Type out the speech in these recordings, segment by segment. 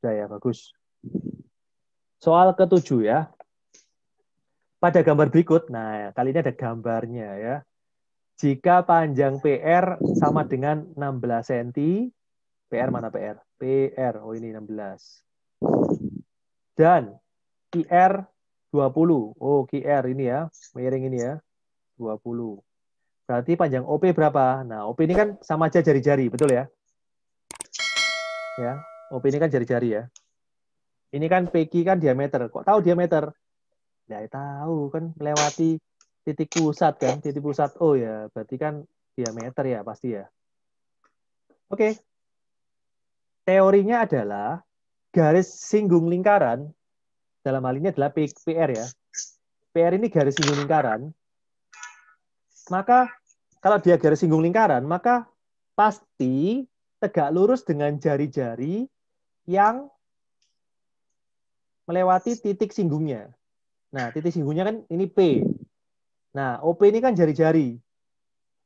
Sudah ya, bagus. Soal ke-7 ya. Pada gambar berikut, nah kali ini ada gambarnya ya. Jika panjang PR sama dengan 16 cm, PR mana PR? PR, oh ini 16. Dan QR 20. Oh, QR ini ya, miring ini ya, 20. Berarti panjang OP berapa? Nah, OP ini kan sama aja jari-jari, betul ya? Ya, OP ini kan jari-jari ya. Ini kan PQ kan diameter. Kok tahu diameter? Ya tahu kan melewati titik pusat kan, titik pusat O ya. Berarti kan diameter ya pasti ya. Oke. Teorinya adalah garis singgung lingkaran dalam hal ini adalah PR ya. PR ini garis singgung lingkaran. Maka kalau dia garis singgung lingkaran, maka pasti tegak lurus dengan jari-jari yang melewati titik singgungnya. Nah, titik singgungnya kan ini P. Nah, OP ini kan jari-jari.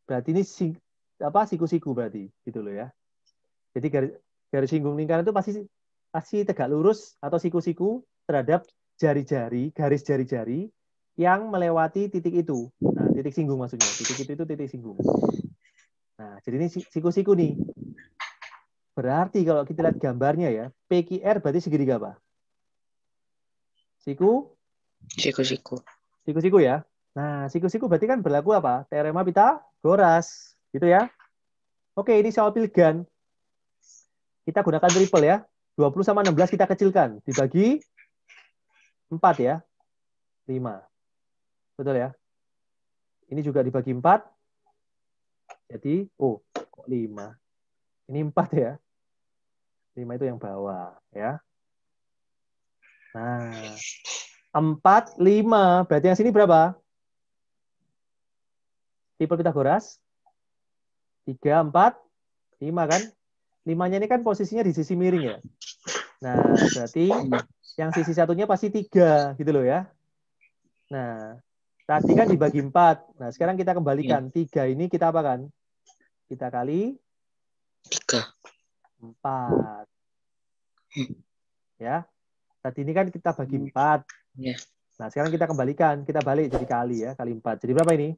Berarti ini siku-siku berarti, gitu loh ya. Jadi garis singgung lingkaran itu pasti tegak lurus atau siku-siku terhadap jari-jari, garis jari-jari yang melewati titik itu. Nah, titik singgung maksudnya. Titik itu titik singgung. Nah, jadi ini siku-siku nih. Berarti kalau kita lihat gambarnya ya, PQR berarti segitiga apa? Siku-siku. Siku-siku ya. Nah, siku-siku berarti kan berlaku apa? Teorema Pitagoras. Gitu ya. Oke, ini soal pilihan. Kita gunakan triple ya. 20 sama 16 kita kecilkan. Dibagi 4 ya. 5. Betul ya? Ini juga dibagi 4. Jadi, oh, kok 5? Ini 4 ya. 5 itu yang bawah ya. Nah, 4, 5. Berarti yang sini berapa? Triple Pitagoras. 3, 4, 5 kan? 5-nya ini kan posisinya di sisi miring ya. Nah, berarti yang sisi satunya pasti 3 gitu loh ya. Nah, tadi kan dibagi 4. Nah, sekarang kita kembalikan. 3 ini kita apakan? Kita kali 3. 4. Ya. Tadi ini kan kita bagi 4. Nah, sekarang kita kembalikan. Kita balik jadi kali ya. Kali 4. Jadi berapa ini?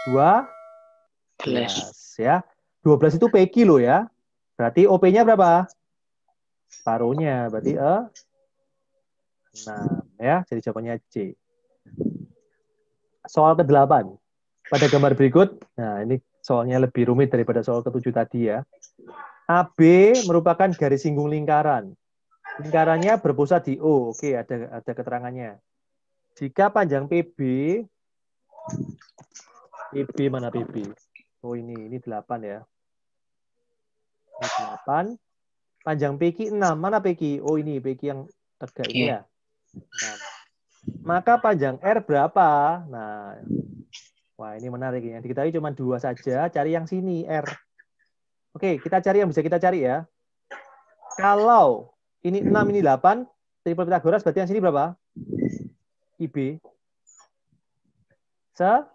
12 ya. 12 itu PQ loh ya. Berarti OP-nya berapa? Separuhnya. Berarti 6 ya. Jadi jawabannya C. Soal ke-8. Pada gambar berikut, nah ini soalnya lebih rumit daripada soal ke-7 tadi ya. AB merupakan garis singgung lingkaran. Lingkarannya berpusat di O. Oke, ada keterangannya. Jika panjang PB mana PB? Oh ini 8 ya. Ini 8. Panjang PQ 6. Mana PQ? Oh ini PQ yang tegak ini ya. 6. Maka panjang R berapa? Nah, wah ini menarik. Yang diketahui cuma 2 saja. Cari yang sini, R. Oke, kita cari yang bisa kita cari ya. Kalau ini 6, ini 8, triple Pitagoras berarti yang sini berapa? IB. 10.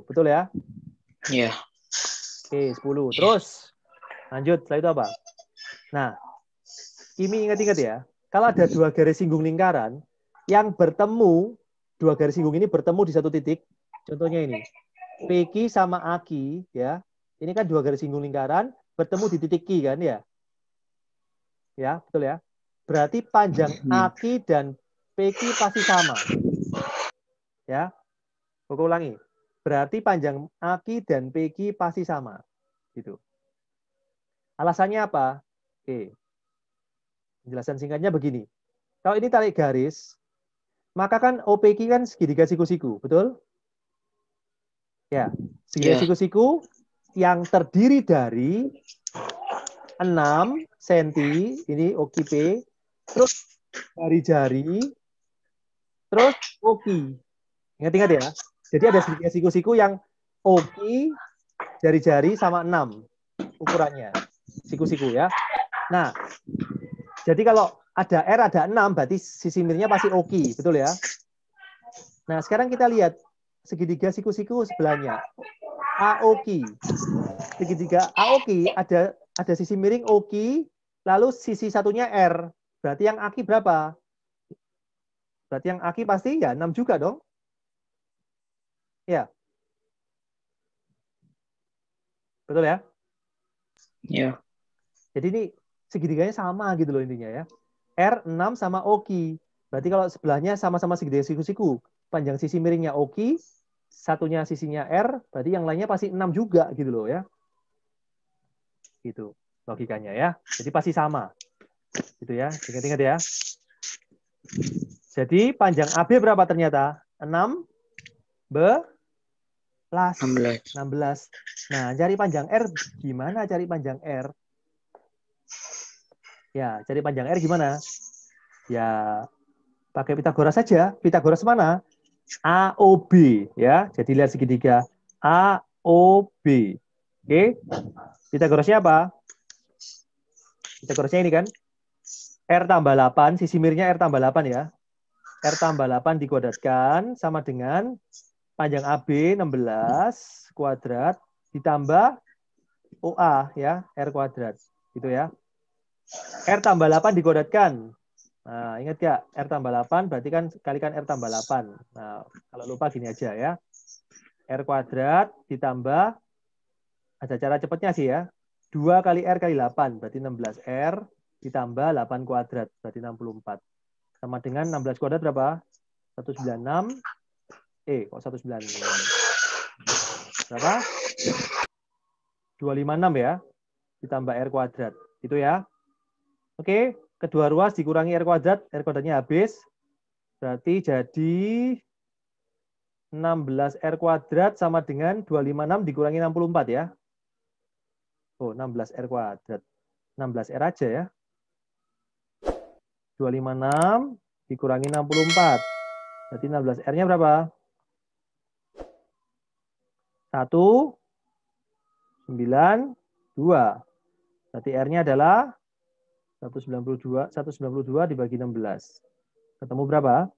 Betul ya? Iya. Oke, 10. Terus, lanjut. Setelah itu apa? Nah, ini ingat-ingat ya. Kalau ada 2 garis singgung lingkaran, yang bertemu, 2 garis singgung ini bertemu di satu titik. Contohnya ini. PQ sama AQ, ya. Ini kan 2 garis singgung lingkaran, bertemu di titik Q kan ya? Ya, betul ya. Berarti panjang AQ dan PQ pasti sama. Ya. Aku ulangi. Berarti panjang AQ dan PQ pasti sama. Gitu. Alasannya apa? Oke. Penjelasan singkatnya begini. Kalau ini tarik garis, maka kan OPQ kan segitiga siku-siku, betul? Ya, segitiga siku-siku yang terdiri dari 6 cm, ini OQP, terus jari-jari, terus OQ. Ingat-ingat ya. Jadi ada segitiga siku-siku yang OQ, jari-jari sama 6 ukurannya. Siku-siku ya. Nah, jadi kalau ada R ada 6, berarti sisi miringnya pasti OQ, betul ya? Nah, sekarang kita lihat segitiga siku-siku sebelahnya. AOQ. Segitiga AOQ ada sisi miring OQ lalu sisi satunya R. Berarti yang aki berapa? Berarti yang aki pasti ya 6 juga dong. Ya. Betul ya? Ya. Jadi ini segitiganya sama gitu loh intinya ya. R 6 sama oki. Berarti kalau sebelahnya sama-sama segitiga siku-siku, panjang sisi miringnya oki, satunya sisinya R, berarti yang lainnya pasti 6 juga gitu loh ya. Gitu logikanya ya. Jadi pasti sama. Gitu ya. Ingat-ingat ya. Jadi panjang AB berapa ternyata? 6 16. 16. Nah, cari panjang R gimana cari panjang R? Ya, cari panjang R gimana? Ya, pakai Pitagoras saja. Pitagoras mana? AOB ya. Jadi lihat segitiga AOB. Oke. Pitagorasnya apa? Pitagorasnya ini kan R tambah 8, sisi miringnya R tambah 8 ya. R tambah 8 dikuadratkan sama dengan panjang AB 16 kuadrat ditambah OA ya, R kuadrat. Gitu ya. R tambah 8 dikuadratkan. Nah, ingat ya, R tambah 8 berarti kan kalikan R tambah 8. Nah, kalau lupa gini aja ya. R kuadrat ditambah, ada cara cepatnya sih ya. 2 kali R kali 8 berarti 16R ditambah 8 kuadrat berarti 64. Sama dengan 16 kuadrat berapa? 196. Kok 196? Berapa? 256 ya. Ditambah R kuadrat. Gitu ya. Oke, kedua ruas dikurangi R kuadratnya habis. Berarti jadi 16R kuadrat sama dengan 256 dikurangi 64 ya. Oh, 16R kuadrat. 16R aja ya. 256 dikurangi 64. Berarti 16R-nya berapa? 192. Berarti R-nya adalah 192 dibagi 16. Ketemu berapa?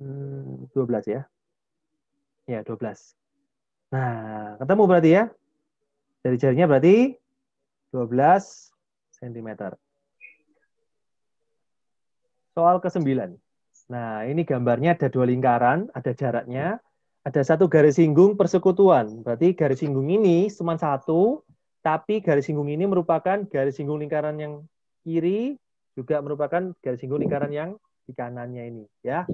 12 ya. Ya, 12. Nah, ketemu berarti ya. Dari jarinya berarti 12 cm. Soal ke-9. Nah, ini gambarnya ada 2 lingkaran, ada jaraknya, ada 1 garis singgung persekutuan. Berarti garis singgung ini cuma 1, tapi garis singgung ini merupakan garis singgung lingkaran yang kiri, juga merupakan garis singgung lingkaran yang di kanannya ini. Ya.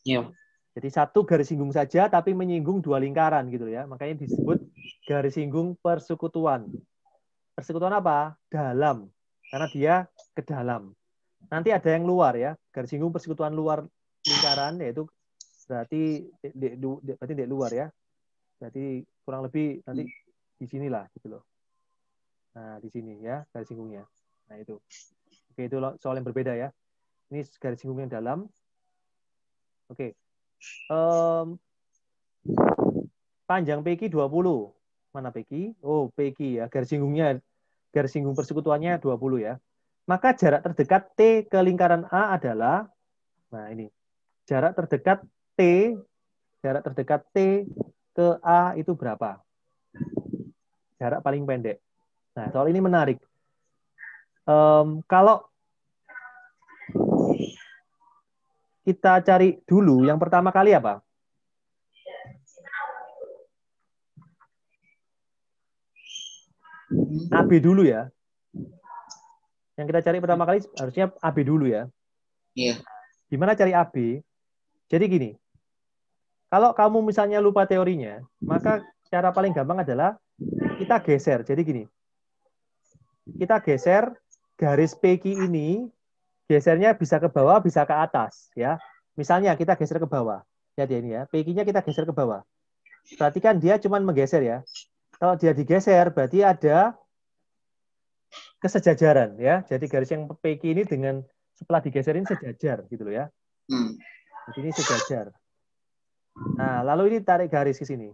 Ya. Jadi 1 garis singgung saja, tapi menyinggung 2 lingkaran gitu ya. Makanya disebut garis singgung persekutuan. Persekutuan apa? Dalam. Karena dia ke dalam. Nanti ada yang luar ya, garis singgung persekutuan luar lingkaran, yaitu berarti di luar ya. Berarti kurang lebih nanti di sinilah gitu loh. Nah, di sini ya garis singgungnya. Nah, itu. Oke, itu soal yang berbeda ya. Ini garis singgung yang dalam. Oke. Panjang PQ 20. Mana PQ? Oh, PQ ya. Garis singgung persekutuannya 20 ya. Maka jarak terdekat T ke lingkaran A adalah, nah ini, jarak terdekat T ke A itu berapa? Jarak paling pendek. Nah, soal ini menarik. Kalau kita cari dulu, yang pertama kali apa? AB dulu ya. Yang kita cari pertama kali harusnya AB dulu ya. Iya. Gimana cari AB? Jadi gini, kalau kamu misalnya lupa teorinya, maka cara paling gampang adalah kita geser. Jadi gini, kita geser garis PQ ini, gesernya bisa ke bawah, bisa ke atas. Ya. Misalnya kita geser ke bawah. Lihat ya ini ya, PQ-nya kita geser ke bawah. Berarti kan dia cuma menggeser ya. Kalau dia digeser, berarti ada kesejajaran ya. Jadi garis yang PQ ini dengan setelah digeserin sejajar gitu loh ya. Jadi ini sejajar. Nah, lalu ini tarik garis ke sini.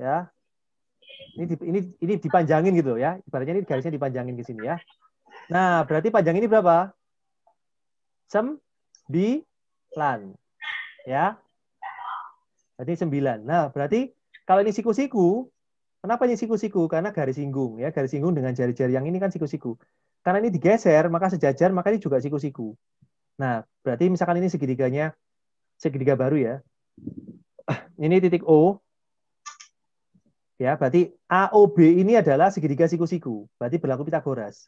Ya. Ini dipanjangin gitu ya. Ibaratnya ini garisnya dipanjangin ke sini ya. Nah, berarti panjang ini berapa? 9. Ya. Berarti 9. Nah, berarti kalau ini siku-siku, Kenapa ini siku-siku? Karena garis singgung ya, garis singgung dengan jari-jari yang ini kan siku-siku. Karena ini digeser, maka sejajar, maka ini juga siku-siku. Nah, berarti misalkan ini segitiganya segitiga baru ya. Ini titik O ya, berarti AOB ini adalah segitiga siku-siku. Berarti berlaku Pitagoras.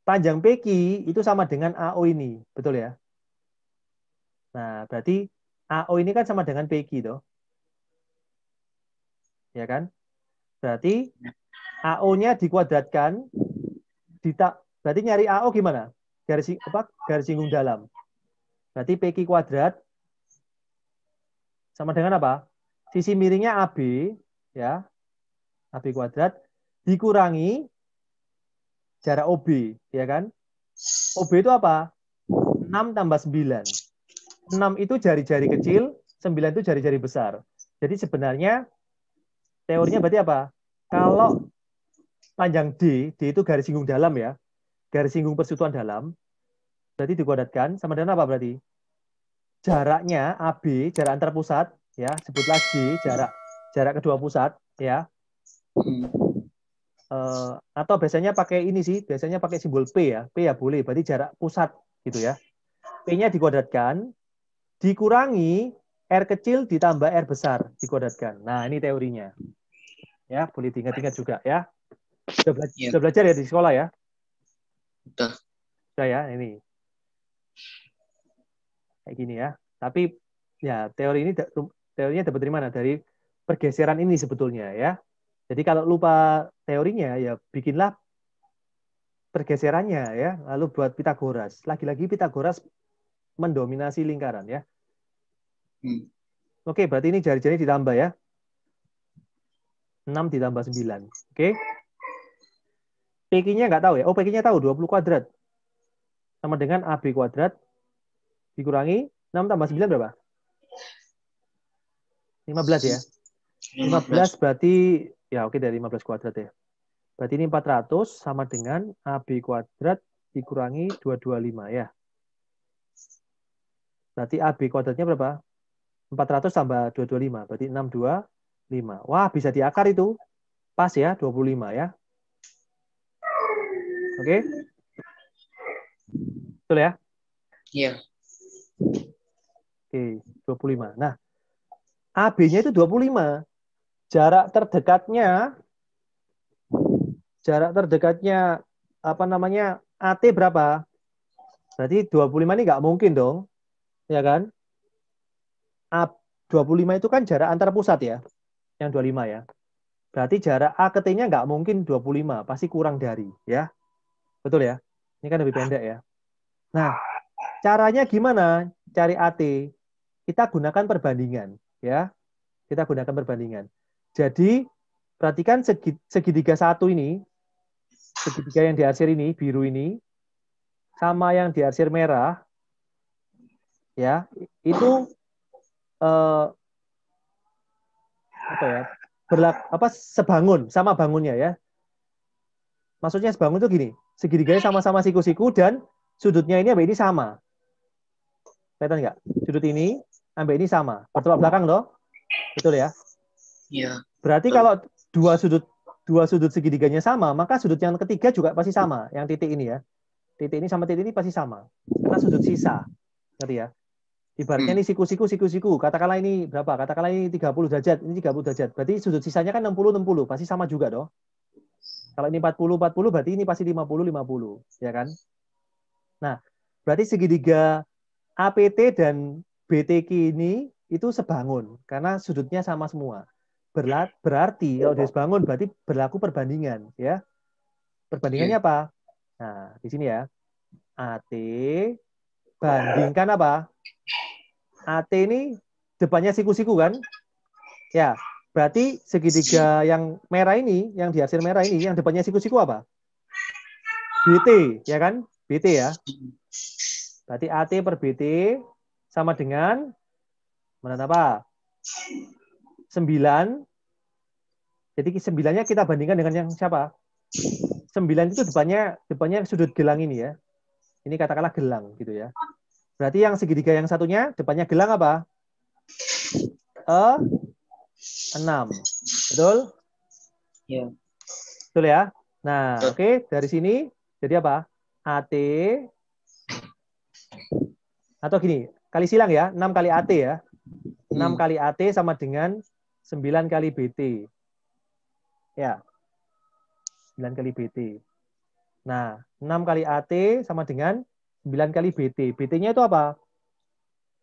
Panjang PQ itu sama dengan AO ini, betul ya? Nah, berarti AO ini kan sama dengan PQ toh. Ya kan? Berarti AO-nya dikuadratkan, berarti nyari AO gimana? Garis singgung dalam. Berarti PQ kuadrat sama dengan apa? Sisi miringnya AB, ya, AB kuadrat, dikurangi jarak OB, ya kan? OB itu apa? 6 tambah 9. 6 itu jari-jari kecil, 9 itu jari-jari besar. Jadi sebenarnya teorinya berarti apa? Kalau panjang D itu garis singgung dalam ya, garis singgung persekutuan dalam, berarti dikuadratkan sama dengan apa berarti? Jaraknya AB, jarak antar pusat, ya, sebutlah J, jarak kedua pusat, ya. Atau biasanya pakai ini sih, biasanya pakai simbol P ya, P ya boleh, berarti jarak pusat gitu ya. P-nya dikuadratkan, dikurangi R kecil ditambah R besar, dikuadratkan. Nah, ini teorinya. Ya, boleh diingat-ingat juga ya. Sudah belajar ya di sekolah ya? Sudah ya, ini. Kayak gini ya. Tapi ya teorinya dapat dari mana? Dari pergeseran ini sebetulnya ya. Jadi kalau lupa teorinya ya bikinlah pergeserannya ya. Lalu buat Pitagoras. Lagi-lagi Pitagoras mendominasi lingkaran ya. Oke, berarti ini jari-jari ditambah ya. 6 ditambah 9. Oke. PQ-nya nggak tahu ya. Oh, PQ-nya tahu 20 kuadrat. Sama dengan AB kuadrat dikurangi 6 tambah 9 berapa? 15 ya. 15 berarti ya oke dari 15 kuadrat ya. Berarti ini 400 sama dengan AB kuadrat dikurangi 225 ya. Berarti AB kuadratnya berapa? 400 tambah 225 berarti 625. Wah, bisa diakar itu. Pas ya 25 ya. Oke. Betul ya? Iya. Oke, 25. Nah, AB-nya itu 25. Jarak terdegatnya apa namanya? AT berapa? Berarti 25 ini nggak mungkin dong. Ya kan? 25 itu kan jarak antar pusat ya. Yang 25 ya. Berarti jarak A ke T-nya nggak mungkin 25. Pasti kurang dari. Ya. Betul ya? Ini kan lebih pendek ya. Nah, caranya gimana cari AT? Kita gunakan perbandingan. Ya. Kita gunakan perbandingan. Jadi, perhatikan segitiga satu ini, segitiga yang diarsir ini, biru ini, sama yang diarsir merah, ya, itu sebangun, sama bangunnya ya. Maksudnya sebangun itu gini, segitiganya sama-sama siku-siku dan sudutnya ini sampai ini sama. Kelihatan nggak? Sudut ini sampai ini sama. Bertolak belakang loh. Betul ya? Iya. Berarti kalau dua sudut segitiganya sama, maka sudut yang ketiga juga pasti sama. Yang titik ini ya. Titik ini sama titik ini pasti sama. Karena sudut sisa. Ngerti ya? Ibaratnya ini siku-siku. Katakanlah ini berapa? Katakanlah ini 30 derajat. Ini 30 derajat. Berarti sudut sisanya kan 60. Pasti sama juga dong. Kalau ini 40, berarti ini pasti 50. Ya kan? Nah, berarti segitiga APT dan BTQ ini itu sebangun. Karena sudutnya sama semua. Berarti kalau dia sebangun berarti berlaku perbandingan. Ya. Perbandingannya apa? Nah, di sini ya. AT bandingkan apa? AT ini depannya siku-siku kan? Ya, berarti segitiga yang merah ini, yang diarsir merah ini, yang depannya siku-siku apa? BT, ya kan? BT ya. Berarti AT per BT sama dengan mana apa? 9. Jadi 9-nya kita bandingkan dengan yang siapa? 9 itu depannya sudut gelang ini ya. Ini katakanlah gelang gitu ya. Berarti yang segitiga yang satunya depannya gelang apa? 6. Betul? Iya. Betul ya? Nah, Betul. oke. Dari sini, jadi apa? AT, atau gini, kali silang ya, 6 kali AT ya. 6 kali AT sama dengan 9 kali BT. Ya, 9 kali BT. Nah, 6 kali AT sama dengan 9 kali BT. BT-nya itu apa?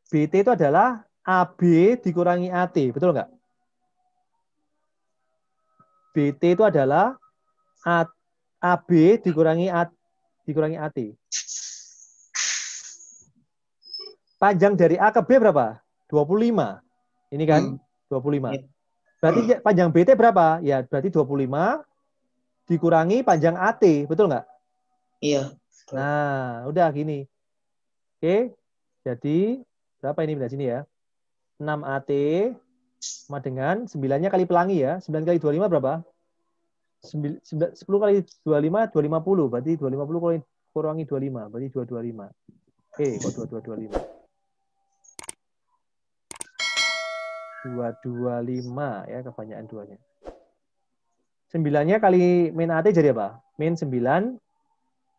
BT itu adalah AB dikurangi AT. Betul nggak? BT itu adalah AB dikurangi AT. Panjang dari A ke B berapa? 25. Ini kan 25. Iya. Berarti panjang BT berapa? Ya, berarti 25 dikurangi panjang AT. Betul nggak? Iya. Betul. Nah, udah gini. Oke. Jadi, berapa ini dari sini ya? 6 AT sama dengan 9-nya kali pelangi ya. 9 kali 25 berapa? 10 kali 25, 250. Berarti 250 kurangi 25. Berarti 225. Oke, kok 2225? 225 ya, kebanyakan duanya. 9-nya kali min AT jadi apa? Min 9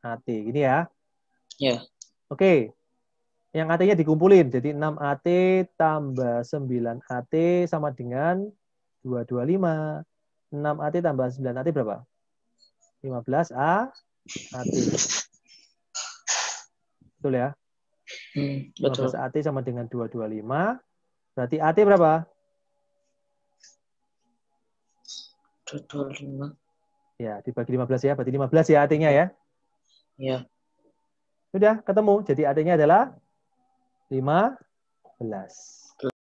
AT. Gini ya. Iya. Oke. Yang AT-nya dikumpulin. Jadi 6 AT tambah 9 AT sama dengan 225. 6 AT tambah 9 AT berapa? 15 AT. Betul ya? Betul. 15 AT sama dengan 225. Berarti AT berapa? 225. Ya, dibagi 15 ya. Berarti 15 ya AT-nya ya. Iya. Sudah ketemu. Jadi AT-nya adalah 15.